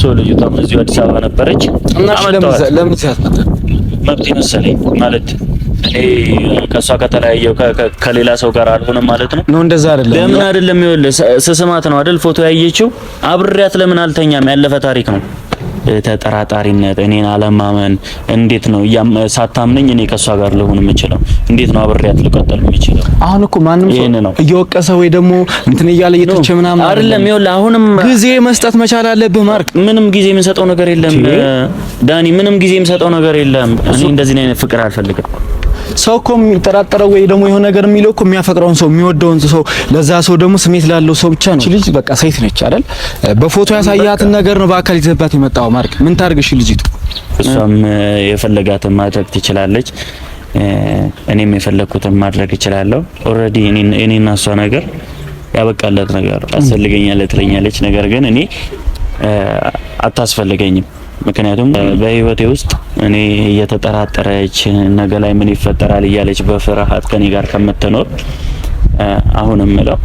አመጣቸው ልጅቷም እዚሁ አዲስ አበባ ነበረች እና ለምን ሲያስመጣ መብት መሰለኝ ማለት እኔ ከሷ ከተለያየው ከሌላ ሰው ጋር አልሆነም ማለት ነው። እንደዛ አይደለም። ለምን አይደለም ይኸውልህ ስስማት ነው አይደል ፎቶ ያየችው አብሬያት ለምን አልተኛም ያለፈ ታሪክ ነው። ተጠራጣሪነት እኔን አለማመን እንዴት ነው ሳታምነኝ እኔ ከሷ ጋር ልሆን የምችለው እንዴት ነው አብሬያት ልቀጥል የምችለው? አሁን እኮ ማንም ሰው እየወቀሰ ወይ ደግሞ እንትን እያለ እየተቸ ምናምን አይደለም። ይኸውልህ አሁንም ጊዜ መስጠት መቻል አለብህ ማርክ። ምንም ጊዜ የምንሰጠው ነገር የለም ዳኒ፣ ምንም ጊዜ የምንሰጠው ነገር የለም። እኔ እንደዚህ አይነት ፍቅር አልፈልግም። ሰው እኮ የሚጠራጠረው ወይ ደግሞ የሆነ ነገር የሚለው እኮ የሚያፈቅረውን ሰው የሚወደውን ሰው ለዛ ሰው ደግሞ ስሜት ላለው ሰው ብቻ ነው። ልጅ በቃ ሴት ነች አይደል? በፎቶ ያሳያትን ነገር ነው በአካል ይዘባት የመጣው ማርክ። ምን ታርግሽ ልጅቱ? እሷም የፈለጋትን ማድረግ ትችላለች፣ እኔም የፈለኩትን ማድረግ እችላለሁ። ኦልሬዲ እኔና እሷ ነገር ያበቃለት ነገር አስፈልገኛለች ትለኛለች። ነገር ግን እኔ አታስፈልገኝም። ምክንያቱም በህይወቴ ውስጥ እኔ እየተጠራጠረች ነገ ላይ ምን ይፈጠራል እያለች በፍርሃት ከኔ ጋር ከምትኖር አሁንም ምለው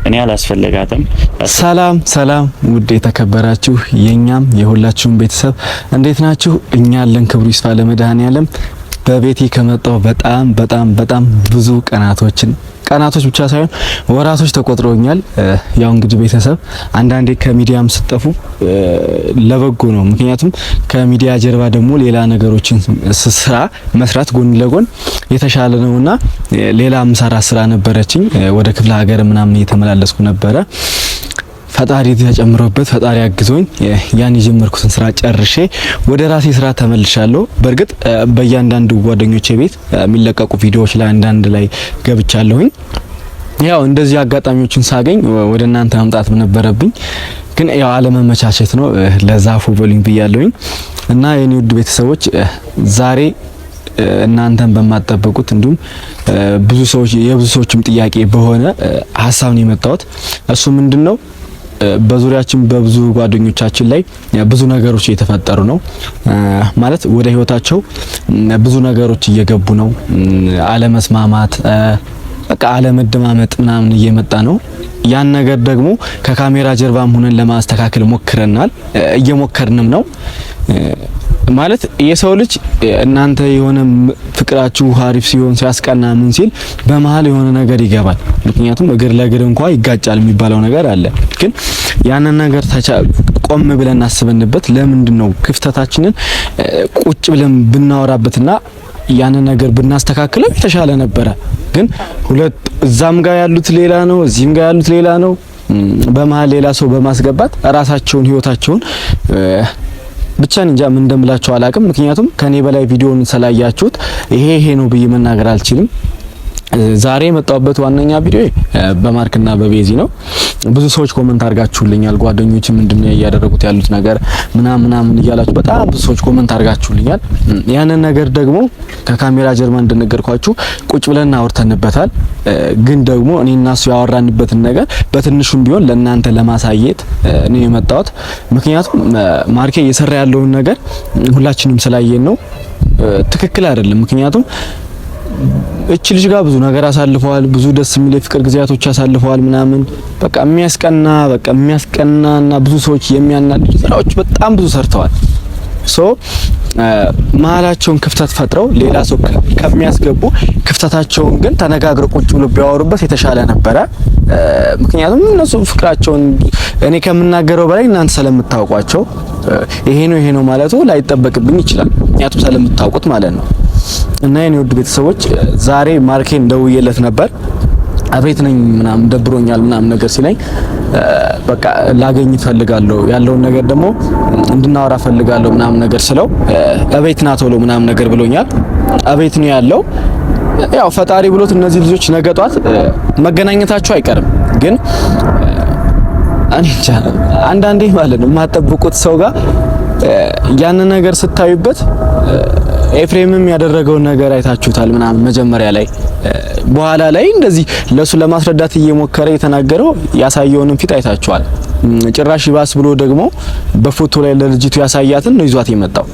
እኔ አላስፈልጋትም። ሰላም ውድ የተከበራችሁ የኛም የሁላችሁም ቤተሰብ እንዴት ናችሁ? እኛ አለን ክብሩ ይስፋ ለመድኃኔዓለም። በቤቴ ከመጣው በጣም ብዙ ቀናቶች ብቻ ሳይሆን ወራቶች ተቆጥሮኛል። ያው እንግዲህ ቤተሰብ አንዳንዴ ከሚዲያም ስጠፉ ለበጎ ነው። ምክንያቱም ከሚዲያ ጀርባ ደግሞ ሌላ ነገሮችን ስራ መስራት ጎን ለጎን የተሻለ ነውና ሌላ ምሰራ ስራ ነበረችኝ። ወደ ክፍለ ሀገር ምናምን እየተመላለስኩ ነበረ። ፈጣሪ ተጨምሮበት ፈጣሪ አግዞኝ ያን የጀመርኩትን ስራ ጨርሼ ወደ ራሴ ስራ ተመልሻለሁ። በርግጥ በእያንዳንዱ ጓደኞቼ ቤት የሚለቀቁ ቪዲዮዎች ላይ አንዳንድ ላይ ገብቻለሁኝ። ያው እንደዚህ አጋጣሚዎችን ሳገኝ ወደ እናንተ መምጣት ነበረብኝ፣ ግን ያው አለመመቻቸት ነው። ለዛፉ በሉኝ ብያለሁኝ እና የኔ ውድ ቤተሰቦች ዛሬ እናንተን በማጠበቁት እንዲሁም ብዙ ሰዎችም ጥያቄ በሆነ ሀሳብ ነው የመጣሁት። እሱ ምንድነው በዙሪያችን በብዙ ጓደኞቻችን ላይ ብዙ ነገሮች እየተፈጠሩ ነው። ማለት ወደ ህይወታቸው ብዙ ነገሮች እየገቡ ነው። አለመስማማት፣ በቃ አለመደማመጥ ምናምን እየመጣ ነው። ያን ነገር ደግሞ ከካሜራ ጀርባም ሆነን ለማስተካከል ሞክረናል፣ እየሞከርንም ነው። ማለት የሰው ልጅ እናንተ የሆነ ፍቅራችሁ ሀሪፍ ሲሆን ሲያስቀና ምን ሲል በመሃል የሆነ ነገር ይገባል። ምክንያቱም እግር ለእግር እንኳን ይጋጫል የሚባለው ነገር አለ። ግን ያንን ነገር ቆም ብለን አስበንበት ለምንድን ነው ክፍተታችንን ቁጭ ብለን ብናወራበትና ያንን ነገር ብናስተካክለው የተሻለ ነበረ። ግን ሁለት እዛም ጋር ያሉት ሌላ ነው፣ እዚህም ጋር ያሉት ሌላ ነው። በመሃል ሌላ ሰው በማስገባት ራሳቸውን ህይወታቸውን ብቻ እንጃ ምን እንደምላችሁ አላቅም። ምክንያቱም ከኔ በላይ ቪዲዮውን ስላያችሁት ይሄ ነው ብዬ መናገር አልችልም። ዛሬ የመጣሁበት ዋነኛ ቪዲዮ በማርክና በቤዚ ነው። ብዙ ሰዎች ኮሜንት አድርጋችሁልኛል። ጓደኞች ምንድነው ያያደረጉት ያሉት ነገር ምናምን እያላችሁ በጣም ብዙ ሰዎች ኮሜንት አድርጋችሁልኛል። ያንን ነገር ደግሞ ከካሜራ ጀርባ እንደነገርኳችሁ ቁጭ ብለን አውርተንበታል። ግን ደግሞ እኔና እሱ ያወራንበትን ነገር በትንሹም ቢሆን ለእናንተ ለማሳየት እኔ የመጣሁት። ምክንያቱም ማርኬ እየሰራ ያለውን ነገር ሁላችንም ስላየን ነው። ትክክል አይደለም። ምክንያቱም እቺ ልጅ ጋር ብዙ ነገር አሳልፈዋል። ብዙ ደስ የሚል የፍቅር ጊዜያቶች አሳልፈዋል ምናምን በቃ የሚያስቀናና ብዙ ሰዎች የሚያናድዱ ስራዎች በጣም ብዙ ሰርተዋል። መሀላቸውን ክፍተት ፈጥረው ሌላ ሰው ከሚያስገቡ ክፍተታቸውን ግን ተነጋግረው ቁጭ ብሎ ቢያወሩበት የተሻለ ነበረ። ምክንያቱም እነሱ ፍቅራቸውን እኔ ከምናገረው በላይ እናንተ ስለምታውቋቸው ይሄ ነው ማለቱ ላይጠበቅብኝ ይችላል። ምክንያቱም ስለምታውቁት ማለት ነው። እና የኔ ውድ ቤተሰቦች ዛሬ ማርኬን ደውዬለት ነበር። አቤት ነኝ ምናምን ደብሮኛል ምናምን ነገር ሲለኝ በቃ ላገኝ ፈልጋለሁ ያለውን ነገር ደግሞ እንድናወራ ፈልጋለሁ ምናምን ነገር ስለው አቤት ና ቶሎ ምናምን ነገር ብሎኛል። አቤት ነው ያለው። ያው ፈጣሪ ብሎት እነዚህ ልጆች ነገ ጧት መገናኘታቸው አይቀርም። ግን አንዳንዴ ማለት ነው የማጠብቁት ሰው ጋር ያንን ነገር ስታዩበት ኤፍሬምም ያደረገውን ነገር አይታችሁታል ምናምን መጀመሪያ ላይ በኋላ ላይ እንደዚህ ለሱ ለማስረዳት እየሞከረ የተናገረው ያሳየውንም ፊት አይታችኋል። ጭራሽ ይባስ ብሎ ደግሞ በፎቶ ላይ ለልጅቱ ያሳያትን ነው ይዟት የመጣው።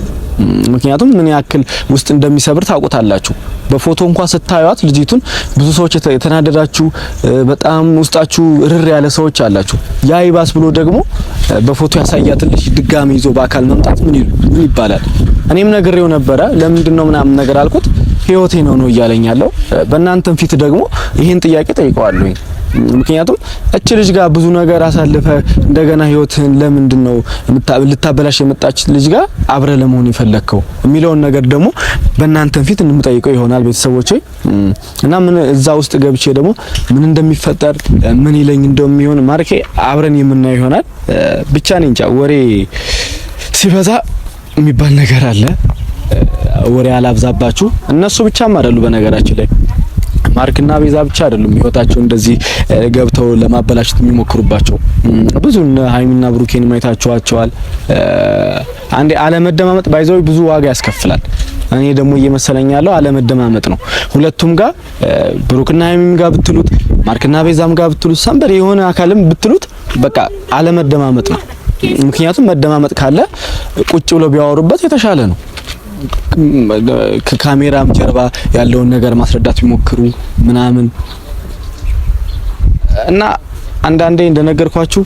ምክንያቱም ምን ያክል ውስጥ እንደሚሰብር ታውቁታላችሁ። በፎቶ እንኳን ስታዩት ልጅቱን ብዙ ሰዎች የተናደዳችሁ በጣም ውስጣችሁ ርር ያለ ሰዎች አላችሁ። ያ ይባስ ብሎ ደግሞ በፎቶ ያሳያትን ልጅ ድጋሚ ይዞ በአካል መምጣት ምን ይባላል? እኔም ነግሬው ነበረ። ለምንድነው ምናምን ነገር አልኩት። ህይወቴ ነው እያለኝ ያለው። በእናንተም ፊት ደግሞ ይሄን ጥያቄ ጠይቀዋለሁ። ምክንያቱም እች ልጅ ጋር ብዙ ነገር አሳልፈ እንደገና ህይወትን ለምንድነው ልታበላሽ የመጣች ልጅ ጋር አብረ ለመሆን የፈለከው የሚለውን ነገር ደግሞ በእናንተም ፊት እንምጠይቀው ይሆናል ቤተሰቦቼ። እና ምን እዛ ውስጥ ገብቼ ደግሞ ምን እንደሚፈጠር ምን ይለኝ እንደሚሆን ማርኬ አብረን የምናየው ይሆናል። ብቻ ነኝ እንጃ ወሬ ሲበዛ የሚባል ነገር አለ። ወሬ አላብዛባችሁ። እነሱ ብቻም አይደሉ በነገራችን ላይ ማርክና ቤዛ ብቻ አይደሉም ህይወታቸው እንደዚህ ገብተው ለማበላሸት የሚሞክሩባቸው ብዙ ሃይሚና ብሩኬን ማይታቸዋቸዋል። አንዴ አለመደማመጥ ባይዘው ብዙ ዋጋ ያስከፍላል። እኔ ደግሞ እየመሰለኝ ያለው አለመደማመጥ ነው። ሁለቱም ጋር ብሩክና ሃይሚም ጋር ብትሉት ማርክና ቤዛም ጋር ብትሉት ሰንበር የሆነ አካልም ብትሉት በቃ አለመደማመጥ ነው። ምክንያቱም መደማመጥ ካለ ቁጭ ብለው ቢያወሩበት የተሻለ ነው። ከካሜራም ጀርባ ያለውን ነገር ማስረዳት ቢሞክሩ ምናምን እና አንዳንዴ እንደነገርኳችሁ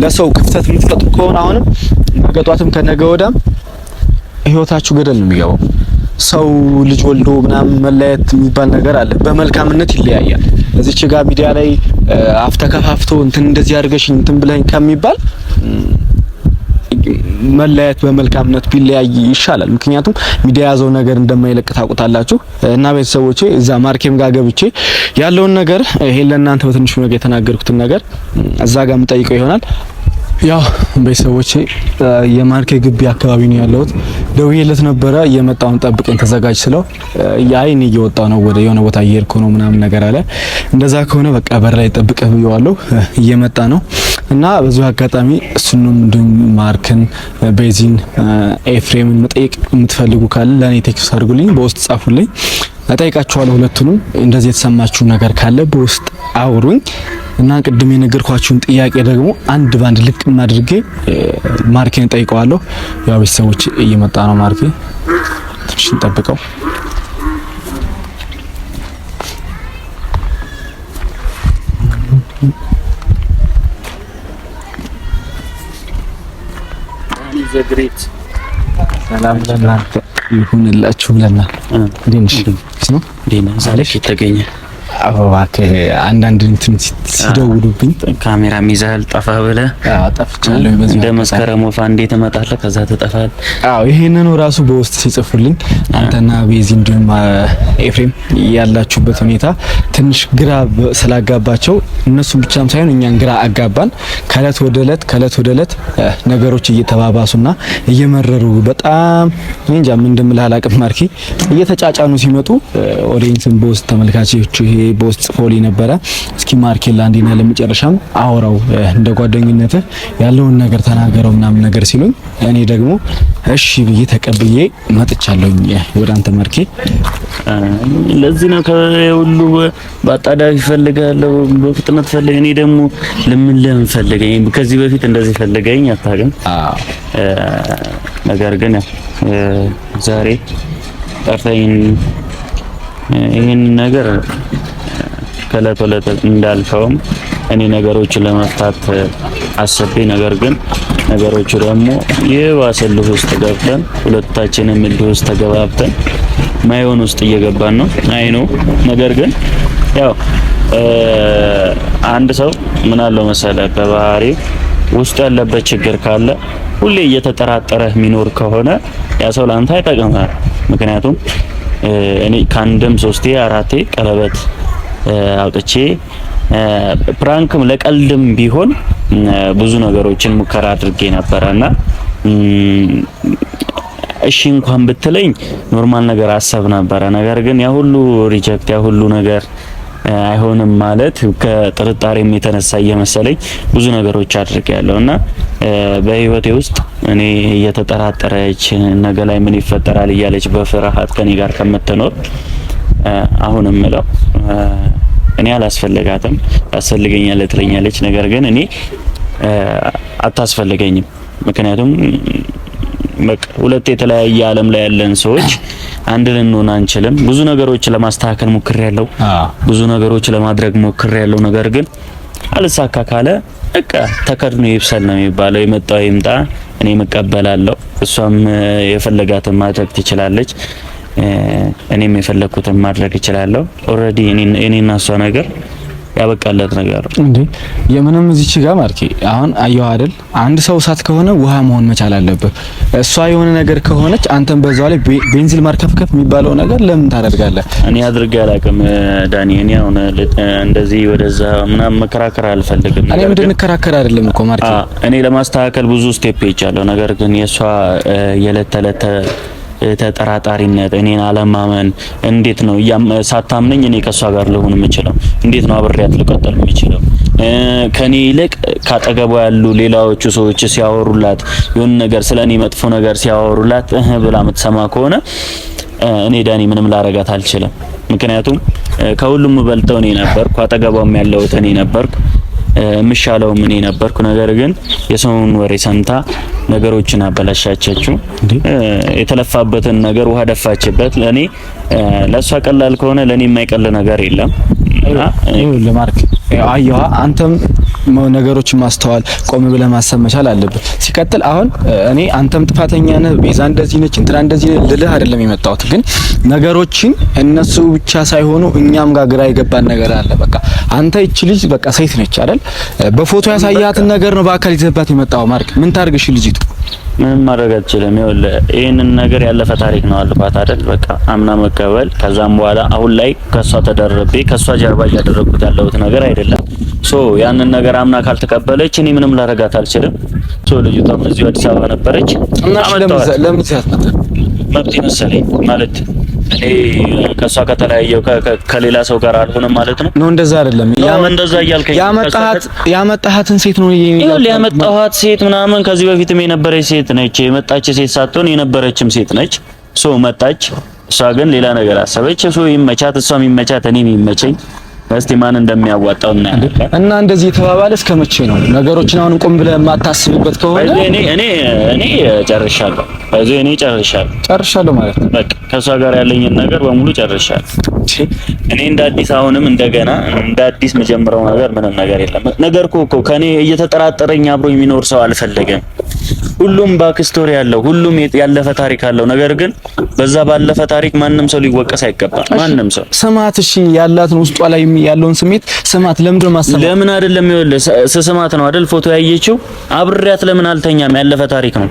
ለሰው ክፍተት የምትፈጥሩ ከሆነ አሁንም ነገጧትም ከነገ ወዳም ህይወታችሁ ገደል ነው የሚገባው። ሰው ልጅ ወልዶ ምናምን መለያየት የሚባል ነገር አለ። በመልካምነት ይለያያል። እዚች ጋር ሚዲያ ላይ አፍተከፋፍቶ እንትን እንደዚህ አድርገሽኝ እንትን ብለኝ ከሚባል መለያየት በመልካምነት ቢለያይ ይሻላል። ምክንያቱም ሚዲያ ያዘው ነገር እንደማይለቅ ታውቁታላችሁ። እና ቤተሰቦቼ እዛ ማርኬም ጋር ገብቼ ያለውን ነገር ይሄ ለእናንተ በትንሹ ነገር የተናገርኩትን ነገር እዛ ጋር የምጠይቀው ይሆናል። ያው ቤተሰቦቼ የማርኬ ግቢ አካባቢ ነው ያለሁት። ደውዬለት ነበረ እየመጣውን ጠብቀኝ ተዘጋጅ ስለው ያይን እየወጣው ነው ወደ የሆነ ቦታ እየሄድኩ ነው ምናምን ነገር አለ። እንደዛ ከሆነ በቃ በር ላይ ጠብቀህ ብየዋለሁ። እየመጣ ነው እና በዚሁ አጋጣሚ እሱንም ማርክን ቤዚን ኤፍሬምን መጠየቅ የምትፈልጉ ካለ ለኔ ቴክስት አድርጉልኝ፣ በውስጥ ጻፉልኝ። እጠይቃችኋለሁ። ሁለቱንም እንደዚህ የተሰማችሁ ነገር ካለ በውስጥ አውሩኝ እና ቅድም የነገርኳችሁን ጥያቄ ደግሞ አንድ ባንድ ልቅም አድርጌ ማርኬን ጠይቀዋለሁ። ያው ቤተሰቦች እየመጣ ነው ማርኬ፣ ትንሽ እንጠብቀው። ዘግሬት ሰላም ለእናንተ ይሁንላችሁ ብለናል። እንዴት ነው ዲና ዛሬ ተገኘ? እባክህ አንዳንድ እንትን ሲደውሉብኝ ካሜራ ይዘሃል ጠፋ ብለህ? አዎ ጠፍቻለሁ። በዚህ እንደ መስከረም ወፋ እንዴ ትመጣለህ ከዛ ትጠፋለህ? አዎ ይሄንን ራሱ በውስጥ ሲጽፉልኝ አንተና ቤዚ እንዲሁም ኤፍሬም ያላችሁበት ሁኔታ ትንሽ ግራ ስላጋባቸው እነሱም ብቻም ሳይሆን እኛን ግራ አጋባን። ከእለት ወደ እለት ነገሮች እየተባባሱና እየመረሩ በጣም እንጃ ምን እንደምልህ አላውቅም። ማርኬ እየተጫጫኑ ሲመጡ ኦዲየንስን በውስጥ ተመልካቾች ይሄ በውስጥ ጽፎልኝ ነበረ። እስኪ ማርኬላ አንዴና ለመጨረሻም አወራው እንደ ጓደኝነት ያለውን ነገር ተናገረው ምናምን ነገር ሲሉኝ እኔ ደግሞ እሺ ብዬ ተቀብዬ መጥቻለሁኝ ወደ አንተ ማርኬ። ለዚህ ነው ከሁሉ በአጣዳፊ ፈልጋለሁ በፍጥነት ፈልገኝ። እኔ ደግሞ ለምን ፈልገኝ? ከዚህ በፊት እንደዚህ ፈልገኝ አታውቅም። ነገር ግን ዛሬ ጠርተኝ ይሄን ነገር ከእለት ወለት እንዳልፈውም እኔ ነገሮችን ለመፍታት አሰቤ፣ ነገር ግን ነገሮቹ ደግሞ የባሰልህ ውስጥ ገብተን ሁለታችንም እልህ ውስጥ ተገባብተን ማይሆን ውስጥ እየገባን ነው። አይ ነው። ነገር ግን ያው አንድ ሰው ምን አለው መሰለህ በባህሪ ውስጥ ያለበት ችግር ካለ ሁሌ እየተጠራጠረህ የሚኖር ከሆነ ያ ሰው ላንተ አይጠቅምም። ምክንያቱም እኔ ከአንድም 3 4 ቀለበት አውጥቼ ፕራንክም ለቀልድም ቢሆን ብዙ ነገሮችን ሙከራ አድርጌ ነበርና እሺ እንኳን ብትለኝ ኖርማል ነገር አሰብ ነበር። ነገር ግን ያ ሁሉ ሪጀክት ያ ሁሉ ነገር አይሆንም ማለት ከጥርጣሬም የተነሳ እየመሰለኝ ብዙ ነገሮች አድርጌያለሁና በህይወቴ ውስጥ እኔ እየተጠራጠረች ነገ ላይ ምን ይፈጠራል እያለች በፍርሃት ከኔ ጋር ከምትኖር አሁንም እለው እኔ አላስፈልጋትም፣ ታስፈልገኛለች ትለኛለች። ነገር ግን እኔ አታስፈልገኝም። ምክንያቱም በቃ ሁለት የተለያየ ዓለም ላይ ያለን ሰዎች አንድ ልንሆን አንችልም። ብዙ ነገሮች ለማስተካከል ሞክሬያለሁ፣ ብዙ ነገሮች ለማድረግ ሞክሬያለሁ። ነገር ግን አልሳካ ካለ በቃ ተከድኖ ይብሰል ነው የሚባለው። የመጣው ይምጣ፣ እኔ እቀበላለሁ። እሷም የፈለጋትን ማድረግ ትችላለች፣ እኔም የፈለኩትን ማድረግ እችላለሁ። ኦሬዲ እኔና እሷ ነገር ያበቃለት ነገር እንዴ የምንም እዚች ጋር ማርኬ አሁን አየው አይደል? አንድ ሰው እሳት ከሆነ ውሃ መሆን መቻል አለበት። እሷ የሆነ ነገር ከሆነች አንተም በዛው ላይ ቤንዚል ማርከፍከፍ የሚባለው ነገር ለምን ታደርጋለህ? እኔ አድርጌ አላውቅም ዳኒ። እኔ አሁን እንደዚህ ወደዛ ምናምን መከራከር አልፈልግም። እኔ ምንድን እንከራከር አይደለም እኮ ማርኬ። እኔ ለማስተካከል ብዙ ስቴፕ ይቻላል። ነገር ግን የሷ የዕለት ተዕለት ተጠራጣሪነት፣ እኔን አለማመን፣ እንዴት ነው ሳታምነኝ እኔ ከሷ ጋር ልሆን የምችለው? እንዴት ነው አብሬያት ልቀጥል የምችለው? ከኔ ይልቅ ካጠገቧ ያሉ ሌላዎቹ ሰዎች ሲያወሩላት የሆነ ነገር ስለኔ መጥፎ ነገር ሲያወሩላት ብላ የምትሰማ ከሆነ እኔ ዳኒ ምንም ላረጋት አልችልም። ምክንያቱም ከሁሉም በልጠው እኔ ነበርኩ፣ አጠገቧም ያለሁት እኔ ነበርኩ፣ ምሻለውም እኔ ነበርኩ። ነገር ግን የሰውን ወሬ ሰምታ ነገሮችን አበላሻቸችው። የተለፋበትን ነገር ውሃ ደፋችበት። ለኔ ለሷ ቀላል ከሆነ ለኔ የማይቀል ነገር የለም። ለማርክ አየዋ አንተም ነገሮችን ማስተዋል ቆም ብለህ ማሰብ መቻል አለብህ። ሲቀጥል አሁን እኔ አንተም ጥፋተኛ ነህ፣ ቤዛ እንደዚህ ነች፣ እንትና እንደዚህ ልልህ አይደለም የመጣሁት። ግን ነገሮችን እነሱ ብቻ ሳይሆኑ እኛም ጋር ግራ የገባን ነገር አለ። በቃ አንተ እቺ ልጅ በቃ ሴት ነች አይደል? በፎቶ ያሳያትን ነገር ነው በአካል ይዘባት የመጣው። ማርክ ምን ታርግሽ ልጅቱ? ምንም ማድረግ አትችልም። ይኸውልህ ይሄንን ነገር ያለፈ ታሪክ ነው አልባት አይደል? በቃ አምና መቀበል። ከዛም በኋላ አሁን ላይ ከሷ ተደረቤ ከሷ ጀርባ እያደረኩት ያለሁት ነገር አይደለም። ያንን ነገር አምና ካልተቀበለች እኔ ምንም ላረጋት አልችልም። ልጅቷም እዚሁ አዲስ አበባ ነበረች እና ለምን ሲያስመጣ መብት መሰለኝ ማለት እኔ ከሷ ከተለያየው ከሌላ ሰው ጋር አልሆነም ማለት ነው። እንደዛ አይደለም። እንደዛ እያልከኝ ያመጣሃትን ሴት ነው ያመጣሃት ሴት ምናምን ከዚህ በፊትም የነበረች ሴት ነች። የመጣች ሴት ሳትሆን የነበረችም ሴት ነች። መጣች። እሷ ግን ሌላ ነገር አሰበች። ይመቻት፣ እሷም ይመቻት፣ እኔም ይመቸኝ። እስቲ ማን እንደሚያዋጣው እናያለን። እና እንደዚህ የተባባለ እስከ መቼ ነው ነገሮችን? አሁን ቆም ብለህ የማታስብበት ከሆነ እኔ ጨርሻለሁ። እኔ ጨርሻለሁ ማለት ነው። በቃ ከሷ ጋር ያለኝን ነገር በሙሉ ጨርሻለሁ። እኔ እንደ አዲስ አሁንም እንደገና እንደ አዲስ መጀመሪያው ነገር ምንም ነገር የለም። ነገር እኮ ከኔ እየተጠራጠረኝ አብሮ የሚኖር ሰው አልፈለገም። ሁሉም ባክ ስቶሪ ያለው፣ ሁሉም ያለፈ ታሪክ አለው። ነገር ግን በዛ ባለፈ ታሪክ ማንም ሰው ሊወቀስ አይገባም። ማንም ሰው ስማት። እሺ ያላትን ውስጧ ላይ ያለውን ስሜት ስማት። ለምን ማሰማት? ለምን አይደለም ይኸውልህ ስማት ነው አይደል? ፎቶ ያየችው አብሬያት ለምን አልተኛም? ያለፈ ታሪክ ነው።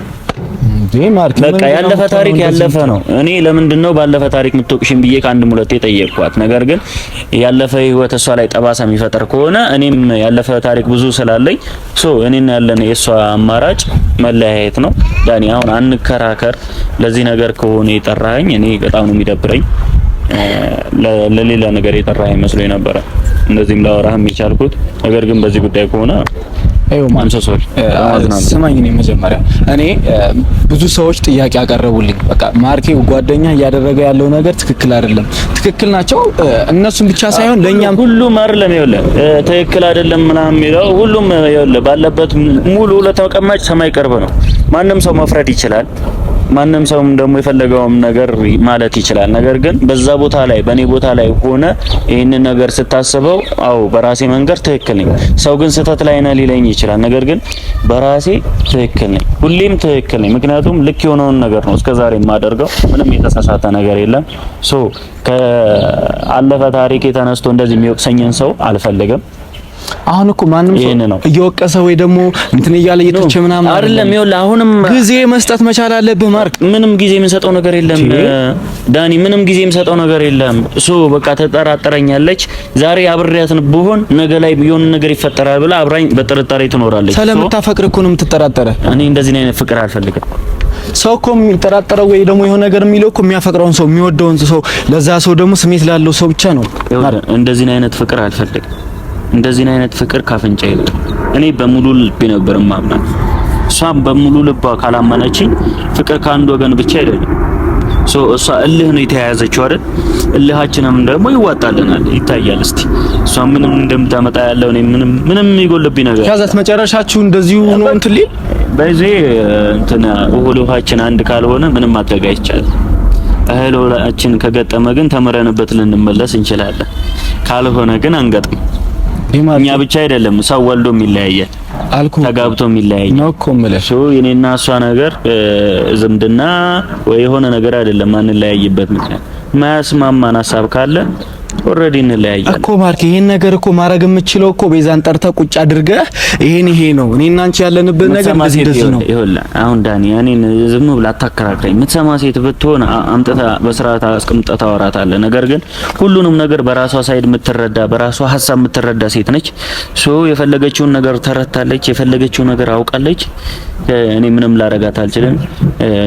በቃ ያለፈ ታሪክ ያለፈ ነው። እኔ ለምንድነው ባለፈ ታሪክ የምትወቅሽኝ ብዬ ከአንድም ሁለቴ ጠየቅኳት። ነገር ግን ያለፈ ህይወት እሷ ላይ ጠባሳ የሚፈጠር ከሆነ እኔም ያለፈ ታሪክ ብዙ ስላለኝ እኔና ያለን የእሷ አማራጭ መለያየት ነው። ዳኒ አሁን አንከራከር። ለዚህ ነገር ከሆነ የጠራኸኝ እኔ በጣም ነው የሚደብረኝ። ለሌላ ነገር የጠራኸኝ መስሎኝ ነበረ እንደዚህም ላወራህም የቻልኩት። ነገር ግን በዚህ ጉዳይ ከሆነ ስማኝ። እኔ መጀመሪያ ብዙ ሰዎች ጥያቄ ያቀረቡልኝ በቃ ማርኬ ጓደኛ እያደረገ ያለው ነገር ትክክል አይደለም። ትክክል ናቸው እነሱም ብቻ ሳይሆን ለኛም ሁሉም አይደለም። ይኸውልህ ትክክል አይደለም ምናምን የሚለው ሁሉም ይኸውልህ ባለበት ሙሉ ለተቀማጭ ሰማይ ቅርብ ነው። ማንም ሰው መፍረድ ይችላል። ማንም ሰውም ደግሞ የፈለገውም ነገር ማለት ይችላል። ነገር ግን በዛ ቦታ ላይ በኔ ቦታ ላይ ሆነ ይሄንን ነገር ስታስበው አው በራሴ መንገድ ትክክል ነኝ። ሰው ግን ስህተት ላይ ነህ ሊለኝ ይችላል። ነገር ግን በራሴ ትክክል ነኝ፣ ሁሌም ትክክል ነኝ። ምክንያቱም ልክ የሆነውን ነገር ነው እስከዛሬ የማደርገው። ምንም የተሳሳተ ነገር የለም። ከአለፈ ታሪክ ተነስቶ እንደዚህ የሚወቅሰኝን ሰው አልፈልግም። አሁን እኮ ማንም ሰው እየወቀሰ ወይ ደግሞ እንትን እያለ እየተቸ ምናምን አይደለም። ይኸውልህ አሁንም ጊዜ መስጠት መቻል አለብህ ማርክ። ምንም ጊዜ የምንሰጠው ነገር የለም ዳኒ፣ ምንም ጊዜ የምንሰጠው ነገር የለም። በቃ ተጠራጠረኛለች። ዛሬ አብሬያትን ብሆን ነገ ላይ የሆነ ነገር ይፈጠራል ብላ አብራኝ በጥርጣሬ ትኖራለች። ስለምታፈቅር እኮ ነው የምትጠራጠረ። እኔ እንደዚህ አይነት ፍቅር አልፈልግም። ሰው እኮ የሚጠራጠረው ወይ ደግሞ የሆነ ነገር የሚለው እኮ የሚያፈቅረውን ሰው የሚወደውን ሰው፣ ለዛ ሰው ደግሞ ስሜት ላለው ሰው ብቻ ነው። እንደዚህ አይነት ፍቅር አልፈልግም። እንደዚህ አይነት ፍቅር ካፍንጫ ይወጣ። እኔ በሙሉ ልቤ ነበር ማምናት። እሷም በሙሉ ልቧ ካላመነችኝ ፍቅር ከአንድ ወገን ብቻ አይደለም። እሷ እልህ ነው የተያያዘችው አይደል? እልሃችንም ደግሞ ይዋጣልናል፣ ይታያል። እስቲ እሷ ምንም እንደምታመጣ ያለው እኔ ምንም የሚጎልብኝ ነገር ከዛት መጨረሻችሁ እንደዚሁ ነው እንትን ሊል በዚህ እንትን ውሃችን አንድ ካልሆነ ምንም ማድረግ አይቻልም። እህሎችን ከገጠመ ግን ተምረንበት ልንመለስ እንችላለን። ካልሆነ ግን አንገጥም። እኛ ብቻ አይደለም ሰው ወልዶም ይለያያል፣ ተጋብቶም ይለያያል ነው እኮ የምልህ። የኔና እሷ ነገር ዝምድና ወይ የሆነ ነገር አይደለም። ማንለያይበት ምክንያት ማያስማማን ሀሳብ ካለ ኦሬዲ እንለያያለን እኮ ማርክ። ይሄን ነገር እኮ ማድረግ የምችለው እኮ ቤዛን ጠርተህ ቁጭ አድርገህ ይሄ ነው እኔና አንቺ ያለንበት ነገር እንደዚህ ነው። ይኸውልህ አሁን ዳኒ እኔን ዝም ብላ አታከራክረኝ። የምትሰማ ሴት ብትሆን አምጥታ በስርዓት አስቀምጠህ ታወራታለህ። ነገር ግን ሁሉንም ነገር በራሷ ሳይድ የምትረዳ በራሷ ሀሳብ የምትረዳ ሴት ነች። የፈለገችውን ነገር ተረታለች፣ የፈለገችውን ነገር አውቃለች። እኔ ምንም ላረጋት አልችልም።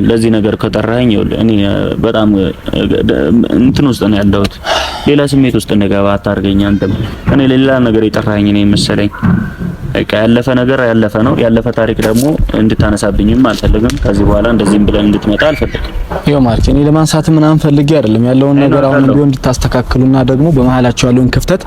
ለዚህ ነገር ከጠራኸኝ ይኸውልህ እኔ በጣም እንትን ውስጥ ነው ያለሁት፣ ሌላ ስሜት ውስጥ እንደገባ አታርገኝ። አንተም እኔ ሌላ ነገር የጠራኸኝ ነው መሰለኝ። በቃ ያለፈ ነገር ያለፈ ነው። ያለፈ ታሪክ ደግሞ እንድታነሳብኝም አልፈልግም። ከዚህ በኋላ እንደዚህም ብለን እንድትመጣ አልፈልግም። ይኸው ማርክ እኔ ለማንሳት ምናምን ፈልጌ አይደለም። ያለውን ነገር አሁን ቢሆን እንድታስተካክሉና ደግሞ በመሃላችሁ ያለውን ክፍተት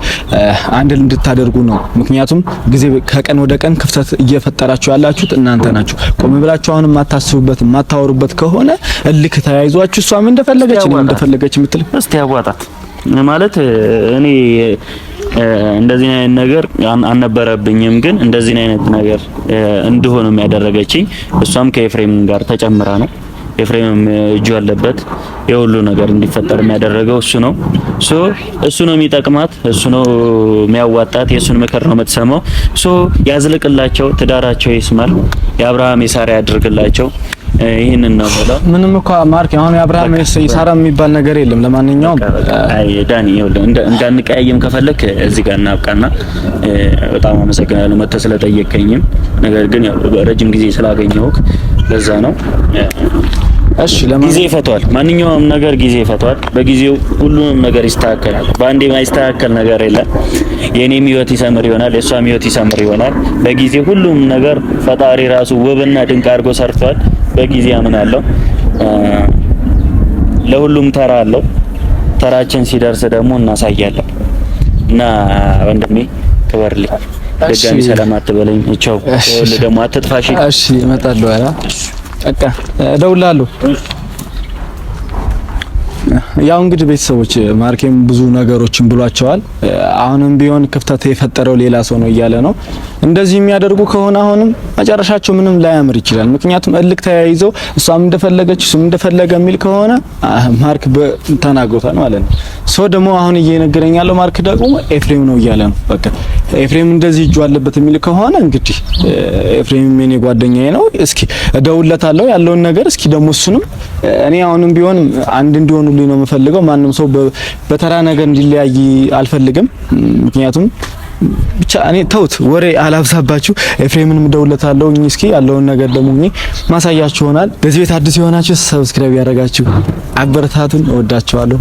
አንድ እንድታደርጉ ነው። ምክንያቱም ጊዜ ከቀን ወደ ቀን ክፍተት እየፈጠራችሁ ያላችሁት እናንተ ናችሁ። ቆም ብላችሁ አሁን የማታስቡበት የማታወሩበት ከሆነ እልክ ተያይዟችሁ እሷም እንደፈለገች ነው እንደፈለገች የምትል እስቲ ያዋጣት ማለት እኔ እንደዚህ አይነት ነገር አልነበረብኝም፣ ግን እንደዚህ አይነት ነገር እንደሆነ የሚያደርገችኝ እሷም ከኤፍሬም ጋር ተጨምራ ነው። ኤፍሬም እጁ ያለበት የሁሉ ነገር እንዲፈጠር የሚያደርገው እሱ ነው። እሱ ነው የሚጠቅማት፣ እሱ ነው የሚያዋጣት፣ የእሱን ምክር ነው የምትሰማው። ያዝልቅላቸው፣ ትዳራቸው ይስማል፣ የአብርሃም የሳራ ያድርግላቸው። ይሄንን ነው ማለት ምንም እኮ ማርክ አሁን የአብርሃም የሳራ የሚባል ነገር የለም። ለማንኛውም አይ ዳኒ እንዳንቀያየም ከፈለክ እዚህ ጋር እናብቃና በጣም አመሰግናለሁ መተህ ስለጠየቀኝም። ነገር ግን ያው ረጅም ጊዜ ስላገኘሁክ ለዛ ነው። እሺ ጊዜ ይፈቷል፣ ማንኛውም ነገር ጊዜ ይፈቷል። በጊዜው ሁሉንም ነገር ይስተካከላል። በአንዴ ማይስተካከል ነገር የለም። የኔም ህይወት ይሰምር ይሆናል፣ የሷም ህይወት ይሰምር ይሆናል። በጊዜ ሁሉም ነገር ፈጣሪ ራሱ ውብና ድንቅ አድርጎ ሰርቷል። በጊዜ አምናለሁ። ለሁሉም ተራ አለው። ተራችን ሲደርስ ደግሞ እናሳያለን። እና ወንድሜ ክበርልኝ፣ ደጋሚ ሰላም አትበለኝ። ቻው። ደግሞ አትጥፋሽ። እሺ እመጣለሁ። አላ በቃ እደውላለሁ። ያው እንግዲህ ቤተሰቦች ማርኬም ብዙ ነገሮችን ብሏቸዋል። አሁንም ቢሆን ክፍተት የፈጠረው ሌላ ሰው ነው እያለ ነው። እንደዚህ የሚያደርጉ ከሆነ አሁንም መጨረሻቸው ምንም ላያምር ይችላል። ምክንያቱም እልክ ተያይዘው እሷም እንደፈለገች እሱም እንደፈለገ የሚል ከሆነ ማርክ ተናግሮታል ማለት ነው። ደግሞ አሁን እየነገረኝ ያለው ማርክ ደግሞ ኤፍሬም ነው እያለ ነው። በቃ ኤፍሬም እንደዚህ እጁ አለበት የሚል ከሆነ እንግዲህ ኤፍሬም የኔ ጓደኛዬ ነው። እስኪ እደውልለታለሁ ያለውን ነገር እስኪ ደግሞ እሱንም እኔ አሁንም ቢሆን አንድ እንዲሆኑልኝ ነው የምፈልገው። ማንም ሰው በተራ ነገር እንዲለያይ አልፈልግም። ምክንያቱም ብቻ እኔ ተውት፣ ወሬ አላብዛባችሁ። ኤፍሬምንም እደውልለታለሁ። እስኪ ያለውን ነገር ደግሞ ማሳያችሁ ይሆናል። በዚህ ቤት አዲስ የሆናችሁ ሰብስክራይብ ያደርጋችሁ አበረታቱን። እወዳችኋለሁ።